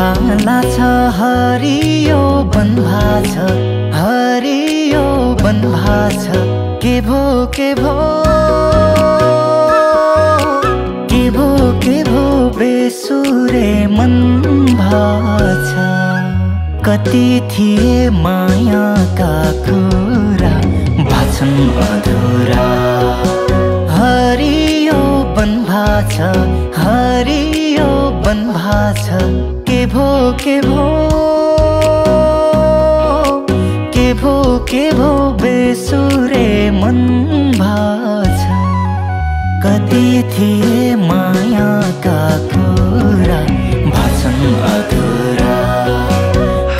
हाला छ हरियो बन्भा छ, हरियो बन्भा छ। के भो के भो के भो के भो बेसुरे मन भाछ। कति थिए मायाका कुरा भाछन् अधुरा। हरियो बन्भा छ, हरियो बन्भा छ। के भो के भो के भो के भो बेसुरे मन भाछ। कति थिए मायाका कुरा भाछन् अधुरा।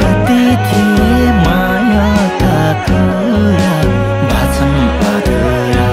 कति थिए मायाका कुरा भाछन् अधुरा।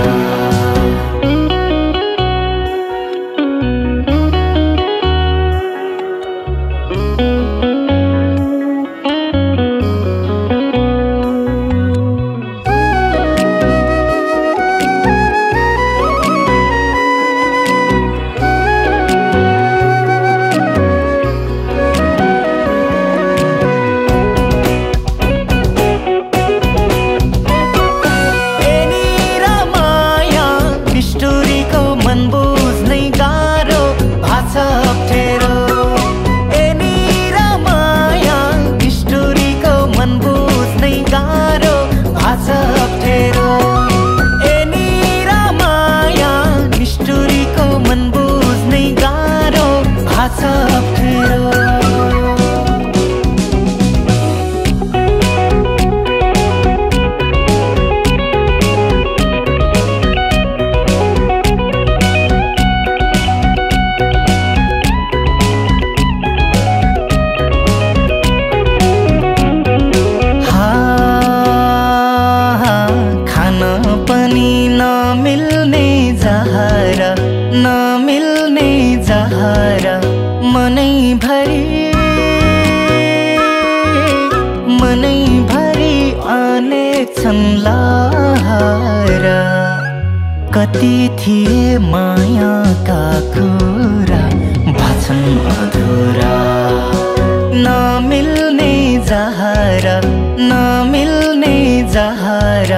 नमिल्ने जहर मनैभरि अनेक छन् लहर। कति थिए मायाका कुरा भाछन् अधुरा। नमिल्ने जहर, नमिल्ने जहर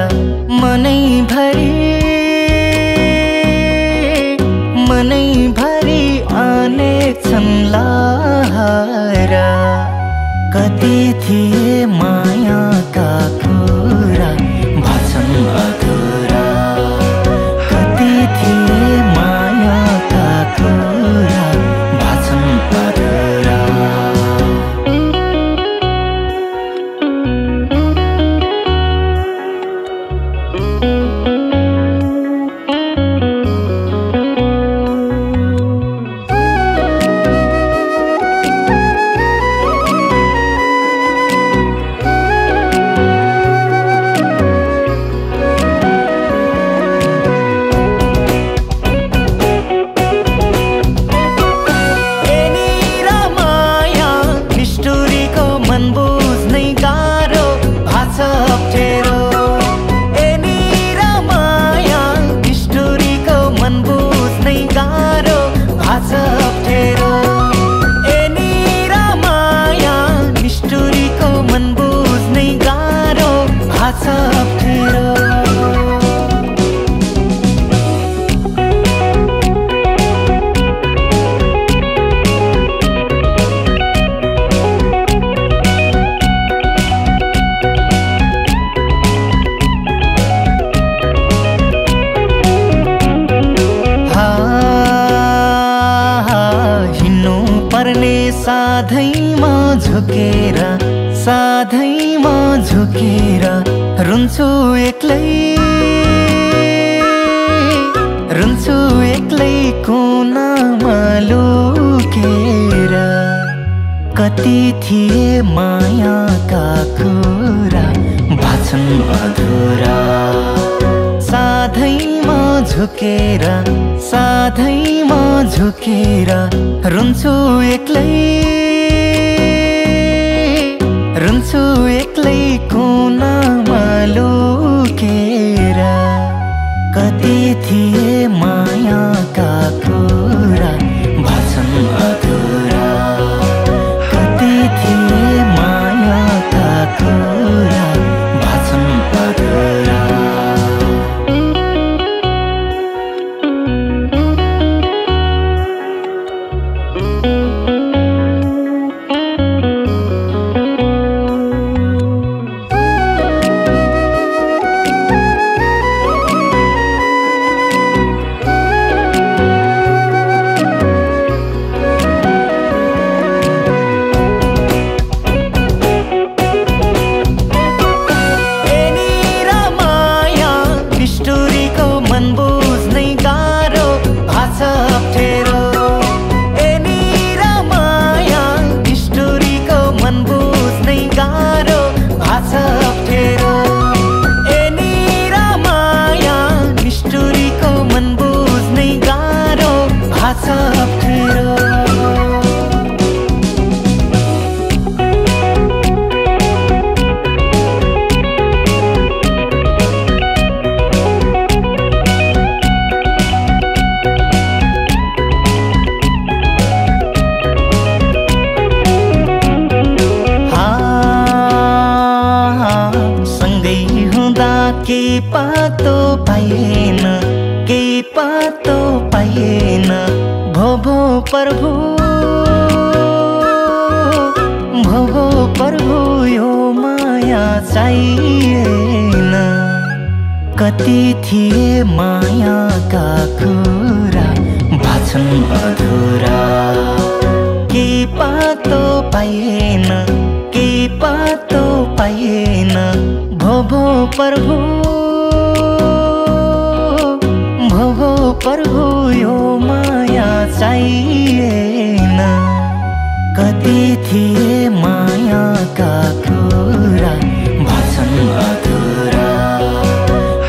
मनैभरि अनेक छन् लहर। कति थिए मायाका कुरा भाछन् अधुरा। कति थिए मायाका कुरा भाछन् अधुरा। साधैमा झुकेर, साधैमा झुकेर रुन्छु एक्लै, रुन्छु एक्लै कुनामा लुकेर। कति थिए मायाका कुरा भाछन् अधुरा। साधैमा झुकेर, साधैमा झुकेर रुन्छु एक्लै, रुन्छु एक्लै कुनामा लुकेर। कति थिए मायाका कुरा भाछन् अधुरा। कति प्रभु भोगो प्रभु यो माया चाहिएन। कति थिए मायाका कुरा भाछन् अधुरा, के पातो पाइएन, के पातो पाइएन। भोगो प्रभु भोगो प्रभु यो माया चाहिएन। कति थिए मायाका कुरा भाछन् अधुरा,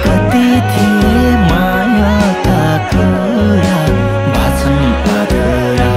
कति थिए मायाका कुरा भाछन् अधुरा।